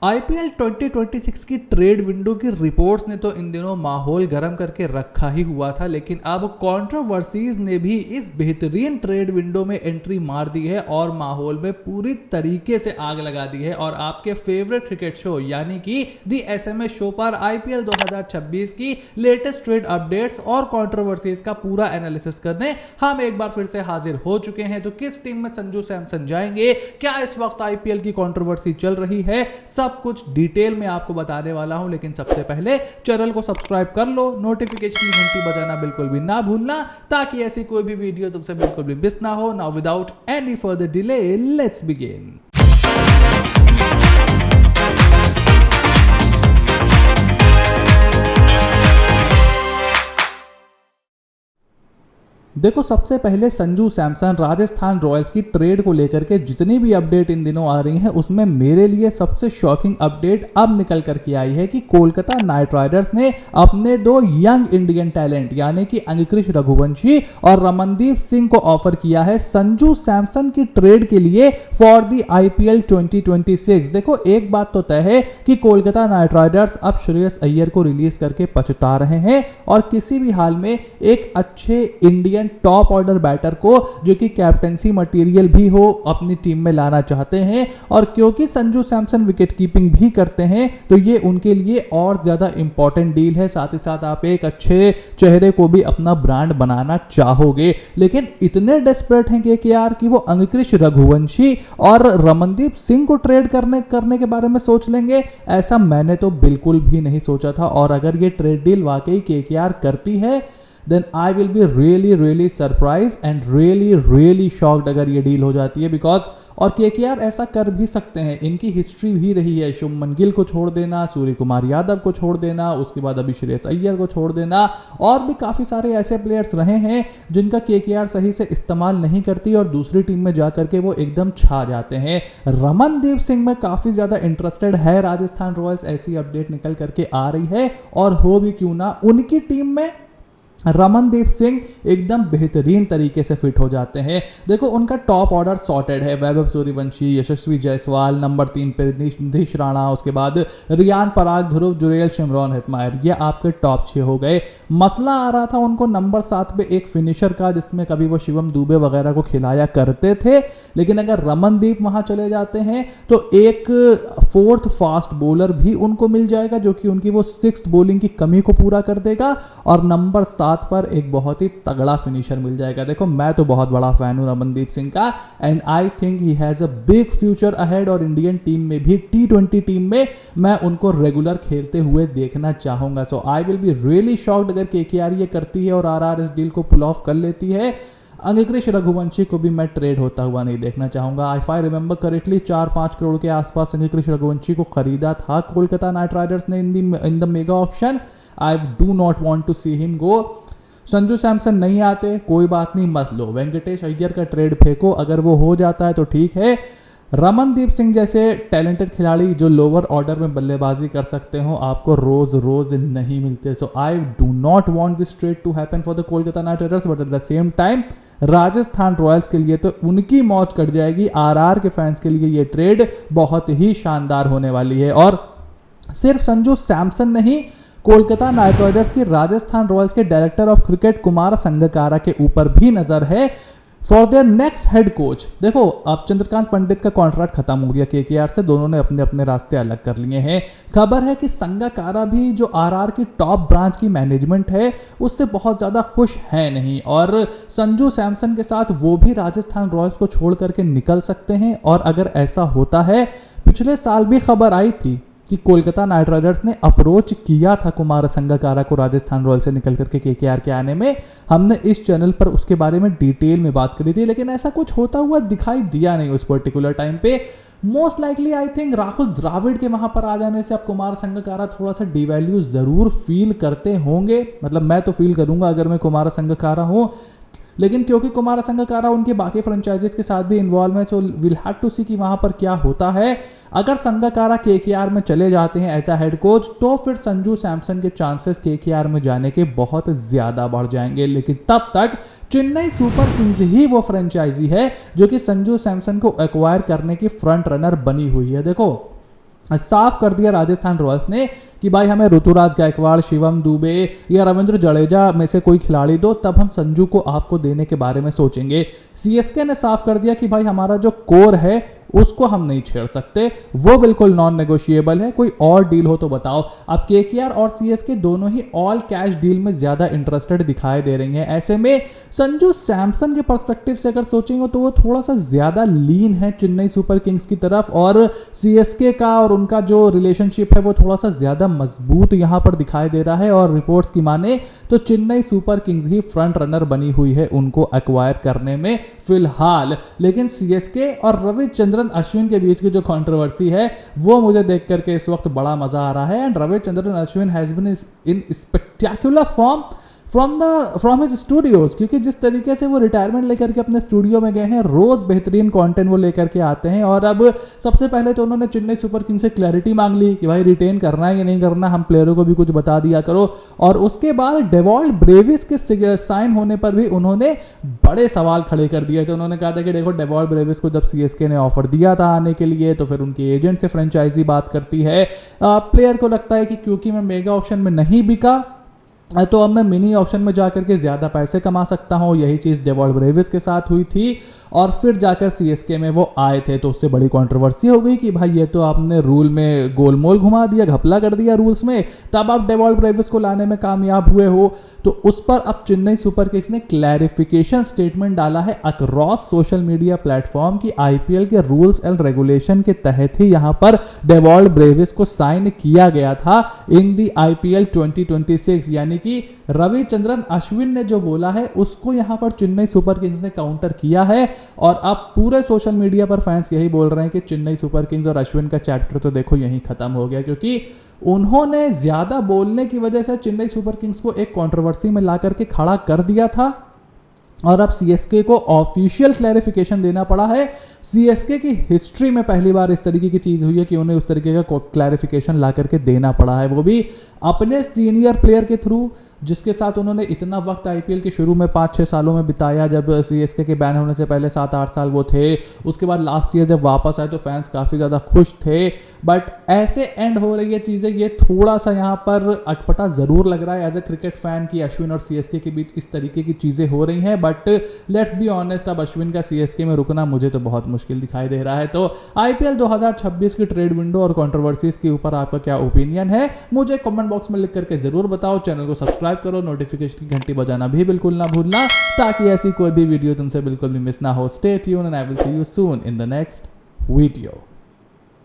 IPL 2026 की trade window की reports ने तो इन दिनों माहौल गर्म करके रखा ही हुआ था, लेकिन अब कंट्रोवर्सीज ने भी इस बेहतरीन ट्रेड विंडो में एंट्री मार दी है और माहौल में पूरी तरीके से आग लगा दी है। और आपके फेवरेट क्रिकेट शो यानी कि दी एसएमएस शो पर आईपीएल 2026 की लेटेस्ट ट्रेड अपडेट्स और कंट्रोवर्सीज का पूरा एनालिसिस करने हम एक बार फिर से हाजिर हो चुके हैं। तो किस टीम में संजू सैमसन जाएंगे, क्या इस वक्त आईपीएल की कंट्रोवर्सी चल रही है, सब कुछ डिटेल में आपको बताने वाला हूं। लेकिन सबसे पहले चैनल को सब्सक्राइब कर लो, नोटिफिकेशन की घंटी बजाना बिल्कुल भी ना भूलना, ताकि ऐसी कोई भी वीडियो तुमसे बिल्कुल भी मिस ना हो। Now without any further delay let's begin. देखो, सबसे पहले संजू सैमसन राजस्थान रॉयल्स की ट्रेड को लेकर के जितनी भी अपडेट इन दिनों आ रही हैं, उसमें मेरे लिए सबसे शॉकिंग अपडेट अब निकल करके आई है कि कोलकाता नाइट राइडर्स ने अपने दो यंग इंडियन टैलेंट यानी कि अंकित रघुवंशी और रमनदीप सिंह को ऑफर किया है संजू सैमसन की ट्रेड के लिए फॉर द आईपीएल 2026। देखो, एक बात तो तय है कि कोलकाता नाइट राइडर्स अब श्रेयस अय्यर को रिलीज करके पछता रहे हैं और किसी भी हाल में एक अच्छे इंडियन टॉप ऑर्डर बैटर को, जो कि कैप्टेंसी मटेरियल भी हो, अपनी टीम में लाना चाहते हैं। और क्योंकि संजू सैमसन विकेट कीपिंग भी करते हैं, तो ये उनके लिए और ज्यादा इंपॉर्टेंट डील है। साथ ही साथ आप एक अच्छे चेहरे को भी अपना ब्रांड बनाना चाहोगे। लेकिन इतने डेस्परेट हैं केकेआर कि वो अंकित रघुवंशी और रमनदीप सिंह को ट्रेड करने के बारे में सोच लेंगे, ऐसा मैंने तो बिल्कुल भी नहीं सोचा था। और अगर ये ट्रेड डील वाकई केकेआर करती है, then I will be really surprised and really shocked अगर ये डील हो जाती है। बिकॉज और केकेआर ऐसा कर भी सकते हैं, इनकी हिस्ट्री भी रही है। शुभमन गिल को छोड़ देना, सूर्य कुमार यादव को छोड़ देना, उसके बाद अभी श्रेयस अय्यर को छोड़ देना, और भी काफ़ी सारे ऐसे प्लेयर्स रहे हैं जिनका केकेआर सही से इस्तेमाल नहीं करती और दूसरी टीम में जाकर के वो एकदम छा जाते हैं। रमनदीप सिंह में काफ़ी ज़्यादा इंटरेस्टेड है राजस्थान रॉयल्स, ऐसी अपडेट निकल करके आ रही है। और हो भी क्यों ना, उनकी टीम में रमनदीप सिंह एकदम बेहतरीन तरीके से फिट हो जाते हैं। देखो, उनका टॉप ऑर्डर सॉर्टेड है। वैभव सूर्यवंशी, यशस्वी जायसवाल, नंबर 3 पे नितीश राणा, उसके बाद रियान पराग, ध्रुव जुरेल, शिमरॉन हेटमायर, ये आपके टॉप 6 हो गए। मसला आ रहा था उनको नंबर 7 पे एक फिनिशर का, जिसमें कभी वो शिवम दुबे वगैरह को खिलाया करते थे। लेकिन अगर रमनदीप वहां चले जाते हैं तो एक 4th फास्ट बॉलर भी उनको मिल जाएगा, जो कि उनकी वो 6th बॉलिंग की कमी को पूरा कर देगा। और नंबर 7 पर एक बहुत ही तगड़ा फिनिशर मिल जाएगा। देखो, मैं तो बहुत बड़ा फैन हूं रमनदीप सिंह का, and I think he has a big future ahead. और इंडियन टीम में भी, T20 टीम में मैं उनको रेगुलर खेलते हुए देखना चाहूंगा। So I will be really shocked अगर केकेआर ये करती है और आरआर इस डील को पुल ऑफ कर लेती है। अंकित रघुवंशी को भी मैं ट्रेड होता हुआ नहीं देखना चाहूंगा। If I remember correctly 4-5 crore के आसपास अंकित रघुवंशी को खरीदा था कोलकाता नाइट राइडर्स ने in the mega auction. I do not want to see him go. Sanju Samson नहीं आते, कोई बात नहीं, मत लो। वेंकटेश अय्यर का ट्रेड फेंको, अगर वो हो जाता है तो ठीक है। रमनदीप सिंह जैसे टैलेंटेड खिलाड़ी जो लोअर ऑर्डर में बल्लेबाजी कर सकते हो, आपको रोज नहीं मिलते। So I do not want this trade to happen for the Kolkata Knight Riders, but at the same time Rajasthan Royals के लिए तो उनकी मौज कट जाएगी। आरआर के फैंस के लिए ये ट्रेड बहुत ही शानदार होने वाली है। और सिर्फ संजू सैमसन नहीं, कोलकाता नाइट राइडर्स की राजस्थान रॉयल्स के director of cricket Kumar Sangakkara के ऊपर भी नजर है for their next head coach. देखो, अब चंद्रकांत पंडित का कॉन्ट्रैक्ट खत्म हो गया केकेआर से, दोनों ने अपने अपने रास्ते अलग कर लिए हैं। खबर है कि संगकारा भी, जो आरआर की टॉप ब्रांच की मैनेजमेंट है, उससे बहुत ज्यादा खुश है नहीं। और संजू सैमसन के साथ वो भी राजस्थान रॉयल्स को छोड़ करके निकल सकते हैं। और अगर ऐसा होता है, पिछले साल भी खबर आई थी कि कोलकाता नाइट राइडर्स ने अप्रोच किया था कुमार संगकारा को राजस्थान रॉयल्स से निकल करके केकेआर के आने में। हमने इस चैनल पर उसके बारे में डिटेल में बात करी थी, लेकिन ऐसा कुछ होता हुआ दिखाई दिया नहीं उस पर्टिकुलर टाइम पे। Most likely I think Rahul Dravida के वहां पर आ जाने से अब कुमार संगकारा थोड़ा सा डिवैल्यू जरूर फील करते होंगे। मतलब मैं तो फील करूंगा अगर मैं कुमार संगकारा हूं। लेकिन क्योंकि कुमार संगकारा उनके बाकी फ्रेंचाइजीज के साथ भी इन्वॉल्व है, सो विल हैव टू सी कि वहां पर क्या होता है। अगर संगकारा केकेआर में चले जाते हैं एज अ हेड कोच, तो फिर संजू सैमसन के चांसेस केकेआर में जाने के बहुत ज्यादा बढ़ जाएंगे। लेकिन तब तक चेन्नई सुपर किंग्स ही वो फ्रेंचाइजी है जो कि संजू सैमसन को एक्वायर करने की फ्रंट रनर बनी हुई है। देखो, साफ कर दिया राजस्थान रॉयल्स ने कि भाई हमें ऋतुराज गायकवाड़, शिवम दुबे या रविंद्र जडेजा में से कोई खिलाड़ी दो, तब हम संजू को आपको देने के बारे में सोचेंगे। सीएसके ने साफ कर दिया कि भाई हमारा जो कोर है उसको हम नहीं छेड़ सकते, वो बिल्कुल नॉन नेगोशिएबल है, कोई और डील हो तो बताओ। अब केकेआर और सीएसके दोनों ही ऑल कैश डील में ज्यादा इंटरेस्टेड दिखाई दे रही हैं। ऐसे में संजू सैमसन के पर्सपेक्टिव से अगर सोचेंगे तो वो थोड़ा सा ज्यादा लीन है चेन्नई सुपर किंग्स की तरफ, और सीएसके का और उनका जो रिलेशनशिप है वो थोड़ा सा ज्यादा मजबूत यहां पर दिखाई दे रहा है। और रिपोर्ट्स की माने तो चेन्नई सुपर किंग्स ही फ्रंट रनर बनी हुई है उनको एक्वायर करने में फिलहाल। लेकिन सीएसके और रविचंद्रन अश्विन के बीच की जो कंट्रोवर्सी है वो मुझे देख करके इस वक्त बड़ा मजा आ रहा है। And Ravichandran Ashwin has been in spectacular form from his studios, क्योंकि जिस तरीके से वो रिटायरमेंट लेकर के अपने स्टूडियो में गए हैं, रोज बेहतरीन कंटेंट वो लेकर के आते हैं। और अब सबसे पहले तो उन्होंने चेन्नई सुपर किंग्स से क्लैरिटी मांग ली कि भाई रिटेन करना है या नहीं करना, हम प्लेयरों को भी कुछ बता दिया करो। और उसके बाद डेवॉल्ट ब्रेविस के साइन होने पर भी उन्होंने बड़े सवाल खड़े कर दिए थे। उन्होंने कहा था कि देखो डेवॉल्ट ब्रेविस को जब सीएसके ने ऑफर दिया था आने के लिए, तो फिर उनके एजेंट से फ्रेंचाइजी बात करती है, प्लेयर को लगता है कि क्योंकि मैं मेगा ऑक्शन में नहीं बिका तो अब मैं मिनी ऑक्शन में जाकर के ज्यादा पैसे कमा सकता हूं। यही चीज डेवॉल्ट ब्रेविस के साथ हुई थी और फिर जाकर सीएसके में वो आए थे, तो उससे बड़ी कंट्रोवर्सी हो गई कि भाई ये तो आपने रूल में गोलमोल घुमा दिया, घपला कर दिया रूल्स में, तब आप डेवॉल्ट ब्रेविस को लाने में कामयाब हुए हो। तो उस पर अब चेन्नई सुपर किंग्स ने क्लैरिफिकेशन स्टेटमेंट डाला है अक्रॉस सोशल मीडिया प्लेटफॉर्म की आईपीएल के रूल्स एंड रेगुलेशन के तहत ही यहां पर डेवॉल्ट ब्रेविस को साइन किया गया था इन दी आईपीएल 2026। यानी कि रविचंद्रन अश्विन ने जो बोला है उसको यहां पर चेन्नई सुपर किंग्स ने काउंटर किया है। और अब पूरे सोशल मीडिया पर फैंस यही बोल रहे हैं कि चेन्नई सुपर किंग्स और अश्विन का चैप्टर तो देखो यहीं खत्म हो गया, क्योंकि उन्होंने ज्यादा बोलने की वजह से चेन्नई सुपर किंग्स को एक कंट्रोवर्सी में ला करके खड़ा कर दिया था। और अब सीएसके को ऑफिशियल क्लैरिफिकेशन देना पड़ा है। सीएसके की हिस्ट्री में पहली बार इस तरीके की चीज हुई है कि उन्हें उस तरीके का क्लैरिफिकेशन ला करके देना पड़ा है, वो भी अपने सीनियर प्लेयर के थ्रू, जिसके साथ उन्होंने इतना वक्त आईपीएल के शुरू में 5-6 सालों में बिताया। जब सीएसके के बैन होने से पहले 7-8 साल वो थे, उसके बाद लास्ट ईयर जब वापस आए तो फैंस काफ़ी ज़्यादा खुश थे। बट ऐसे एंड हो रही है चीज़ें, ये थोड़ा सा यहाँ पर अटपटा ज़रूर लग रहा है एज ए क्रिकेट फैन की अश्विन और सीएसके के बीच इस तरीके की चीज़ें हो रही हैं। बट लेट्स बी ऑनेस्ट, अब अश्विन का सीएसके में रुकना मुझे तो बहुत मुश्किल दिखाई दे रहा है। तो आईपीएल 2026 की ट्रेड विंडो और कंट्रोवर्सीज के ऊपर आपका क्या ओपिनियन है, मुझे कमेंट बॉक्स में लिख करके जरूर बताओ। चैनल को सब्सक्राइब करो, नोटिफिकेशन की घंटी बजाना भी बिल्कुल ना भूलना, ताकि ऐसी कोई भी वीडियो तुमसे बिल्कुल भी मिस ना हो। Stay tuned and I will see you soon in the next video.